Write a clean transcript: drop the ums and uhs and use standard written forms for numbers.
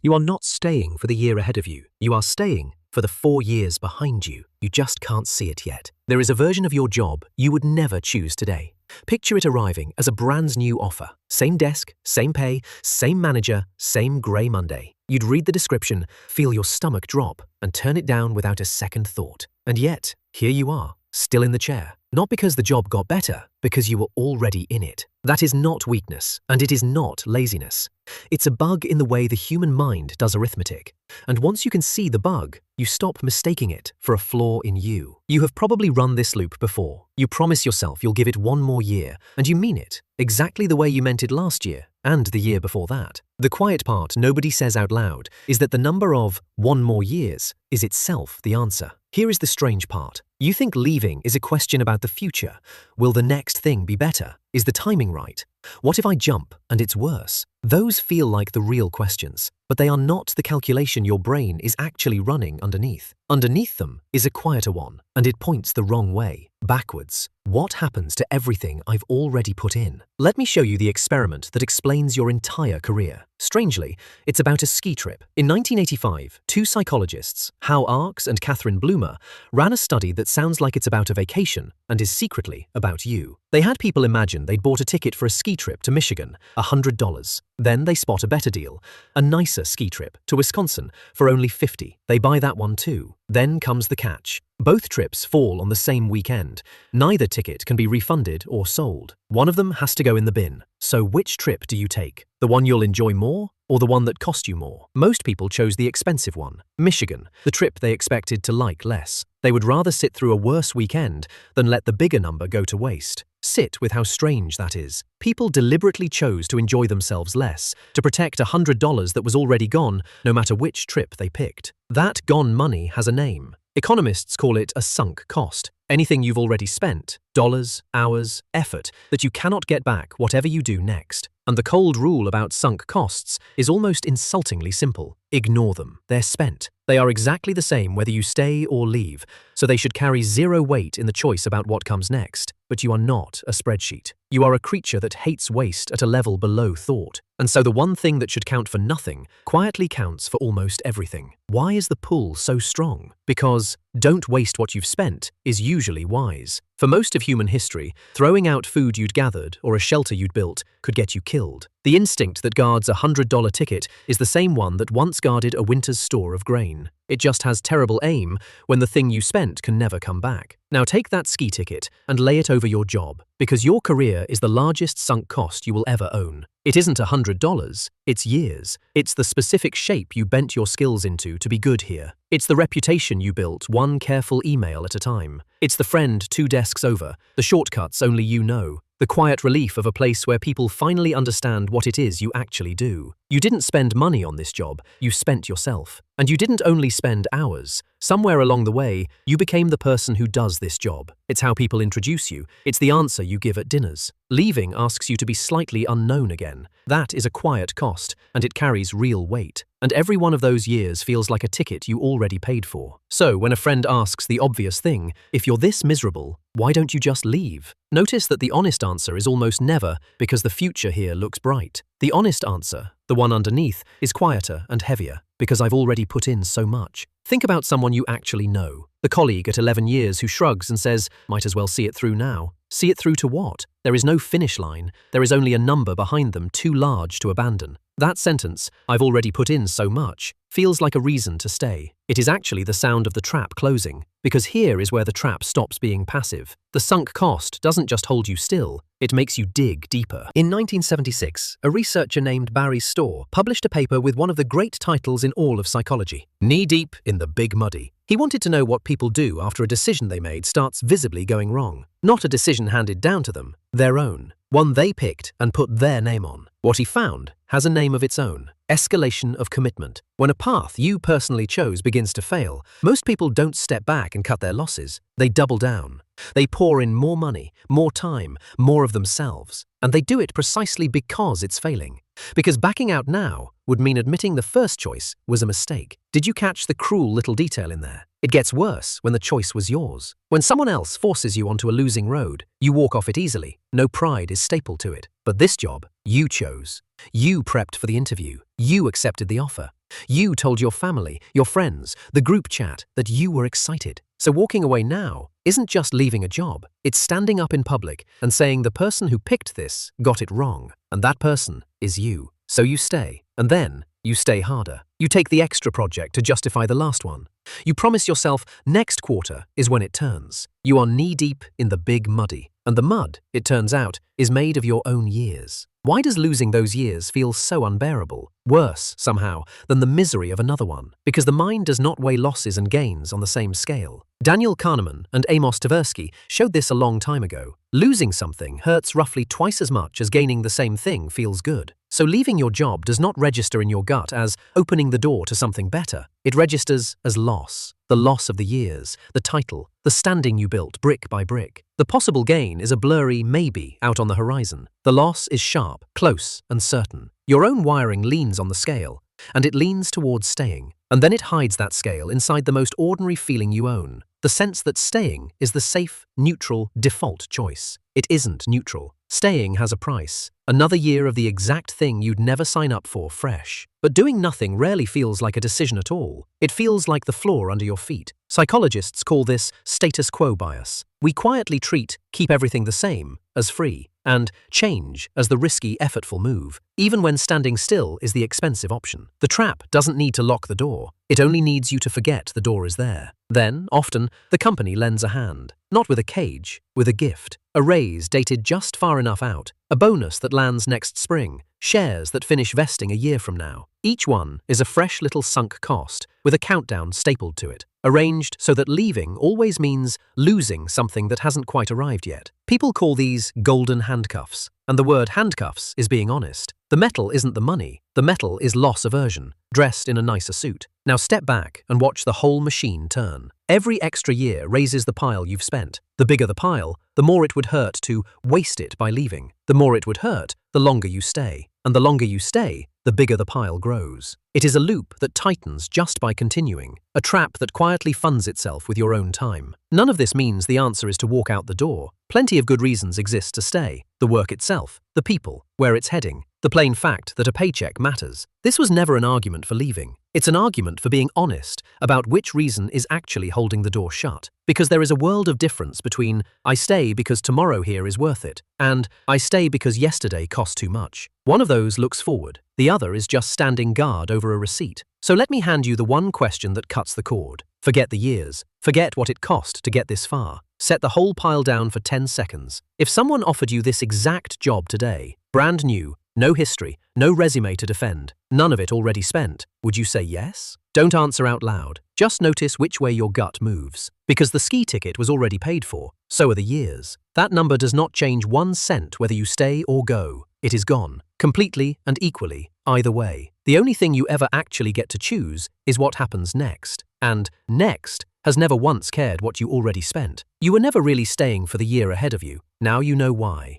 You are not staying for the year ahead of you. You are staying for the 4 years behind you. You just can't see it yet. There is a version of your job you would never choose today. Picture it arriving as a brand new offer. Same desk, same pay, same manager, same grey Monday. You'd read the description, feel your stomach drop, and turn it down without a second thought. And yet, here you are, still in the chair. Not because the job got better, because you were already in it. That is not weakness, and it is not laziness. It's a bug in the way the human mind does arithmetic. And once you can see the bug, you stop mistaking it for a flaw in you. You have probably run this loop before. You promise yourself you'll give it one more year, and you mean it, exactly the way you meant it last year and the year before that. The quiet part nobody says out loud is that the number of 1 more years is itself the answer. Here is the strange part. You think leaving is a question about the future. Will the next thing be better? Is the timing right? What if I jump and it's worse? Those feel like the real questions, but they are not the calculation your brain is actually running underneath. Underneath them is a quieter one, and it points the wrong way, backwards. What happens to everything I've already put in? Let me show you the experiment that explains your entire career. Strangely, it's about a ski trip. In 1985, 2 psychologists, Hal Arks and Catherine Bloomer, ran a study that sounds like it's about a vacation and is secretly about you. They had people imagine they'd bought a ticket for a ski trip to Michigan, $100. Then they spot a better deal, a nicer ski trip to Wisconsin for only $50. They buy that one too. Then comes the catch. Both trips fall on the same weekend. Neither ticket can be refunded or sold. One of them has to go in the bin. So which trip do you take? The one you'll enjoy more, or the one that cost you more? Most people chose the expensive one, Michigan, the trip they expected to like less. They would rather sit through a worse weekend than let the bigger number go to waste. Sit with how strange that is. People deliberately chose to enjoy themselves less, to protect $100 that was already gone, no matter which trip they picked. That gone money has a name. Economists call it a sunk cost. Anything you've already spent, dollars, hours, effort, that you cannot get back whatever you do next. And the cold rule about sunk costs is almost insultingly simple. Ignore them. They're spent. They are exactly the same whether you stay or leave, so they should carry zero weight in the choice about what comes next. But you are not a spreadsheet. You are a creature that hates waste at a level below thought. And so the one thing that should count for nothing quietly counts for almost everything. Why is the pull so strong? Because don't waste what you've spent is usually wise. For most of human history, throwing out food you'd gathered or a shelter you'd built could get you killed. The instinct that guards a $100 ticket is the same one that once guarded a winter's store of grain. It just has terrible aim when the thing you spent can never come back. Now take that ski ticket and lay it over your job, because your career is the largest sunk cost you will ever own. It isn't $100, it's years. It's the specific shape you bent your skills into to be good here. It's the reputation you built one careful email at a time. It's the friend 2 desks over, the shortcuts only you know, the quiet relief of a place where people finally understand what it is you actually do. You didn't spend money on this job, you spent yourself. And you didn't only spend hours. Somewhere along the way, you became the person who does this job. It's how people introduce you. It's the answer you give at dinners. Leaving asks you to be slightly unknown again. That is a quiet cost, and it carries real weight. And every one of those years feels like a ticket you already paid for. So when a friend asks the obvious thing, if you're this miserable, why don't you just leave? Notice that the honest answer is almost never because the future here looks bright. The honest answer, the one underneath, is quieter and heavier because I've already put in so much. Think about someone you actually know. The colleague at 11 years who shrugs and says, might as well see it through now. See it through to what? There is no finish line. There is only a number behind them too large to abandon. That sentence, I've already put in so much, feels like a reason to stay. It is actually the sound of the trap closing, because here is where the trap stops being passive. The sunk cost doesn't just hold you still, it makes you dig deeper. In 1976, a researcher named Barry Storr published a paper with one of the great titles in all of psychology, Knee-Deep in the Big Muddy. He wanted to know what people do after a decision they made starts visibly going wrong. Not a decision handed down to them, their own. One they picked and put their name on. What he found has a name of its own. Escalation of commitment. When a path you personally chose begins to fail, most people don't step back and cut their losses. They double down. They pour in more money, more time, more of themselves. And they do it precisely because it's failing. Because backing out now would mean admitting the first choice was a mistake. Did you catch the cruel little detail in there? It gets worse when the choice was yours. When someone else forces you onto a losing road, you walk off it easily. no pride is stapled to it. But this job, you chose. You prepped for the interview. You accepted the offer. You told your family, your friends, the group chat that you were excited. So walking away now isn't just leaving a job. It's standing up in public and saying the person who picked this got it wrong. And that person is you. So you stay. And then you stay harder. You take the extra project to justify the last one. You promise yourself next quarter is when it turns. You are knee-deep in the big muddy. And the mud, it turns out, is made of your own years. Why does losing those years feel so unbearable? Worse, somehow, than the misery of another one. Because the mind does not weigh losses and gains on the same scale. Daniel Kahneman and Amos Tversky showed this a long time ago. Losing something hurts roughly twice as much as gaining the same thing feels good. So leaving your job does not register in your gut as opening the door to something better. It registers as loss. The loss of the years, the title, the standing you built brick by brick. The possible gain is a blurry maybe out on the horizon. The loss is sharp, close, and certain. Your own wiring leans on the scale, and it leans towards staying. And then it hides that scale inside the most ordinary feeling you own. The sense that staying is the safe, neutral, default choice. It isn't neutral. Staying has a price. Another year of the exact thing you'd never sign up for fresh. But doing nothing rarely feels like a decision at all. It feels like the floor under your feet. Psychologists call this status quo bias. We quietly treat keep everything the same as free, and change as the risky, effortful move, even when standing still is the expensive option. The trap doesn't need to lock the door. It only needs you to forget the door is there. Then, often, the company lends a hand. Not with a cage, with a gift. A raise dated just far enough out. A bonus that lands next spring. Shares that finish vesting a year from now. Each one is a fresh little sunk cost, with a countdown stapled to it. Arranged so that leaving always means losing something that hasn't quite arrived yet. People call these golden handcuffs. And the word handcuffs is being honest. The metal isn't the money. The metal is loss aversion, dressed in a nicer suit. Now step back and watch the whole machine turn. Every extra year raises the pile you've spent. The bigger the pile, the more it would hurt to waste it by leaving. The more it would hurt, the longer you stay. And the longer you stay, the bigger the pile grows. It is a loop that tightens just by continuing, a trap that quietly funds itself with your own time. None of this means the answer is to walk out the door. Plenty of good reasons exist to stay. The work itself, the people, where it's heading, the plain fact that a paycheck matters. This was never an argument for leaving. It's an argument for being honest about which reason is actually holding the door shut. Because there is a world of difference between I stay because tomorrow here is worth it and I stay because yesterday cost too much. One of those looks forward. The other is just standing guard over a receipt. So let me hand you the one question that cuts the cord. Forget the years. Forget what it cost to get this far. Set the whole pile down for 10 seconds. If someone offered you this exact job today, brand new, no history, no resume to defend, none of it already spent, would you say yes? Don't answer out loud. Just notice which way your gut moves. Because the ski ticket was already paid for, so are the years. That number does not change 1 cent whether you stay or go. It is gone, completely and equally, either way. The only thing you ever actually get to choose is what happens next. And next has never once cared what you already spent. You were never really staying for the year ahead of you. Now you know why.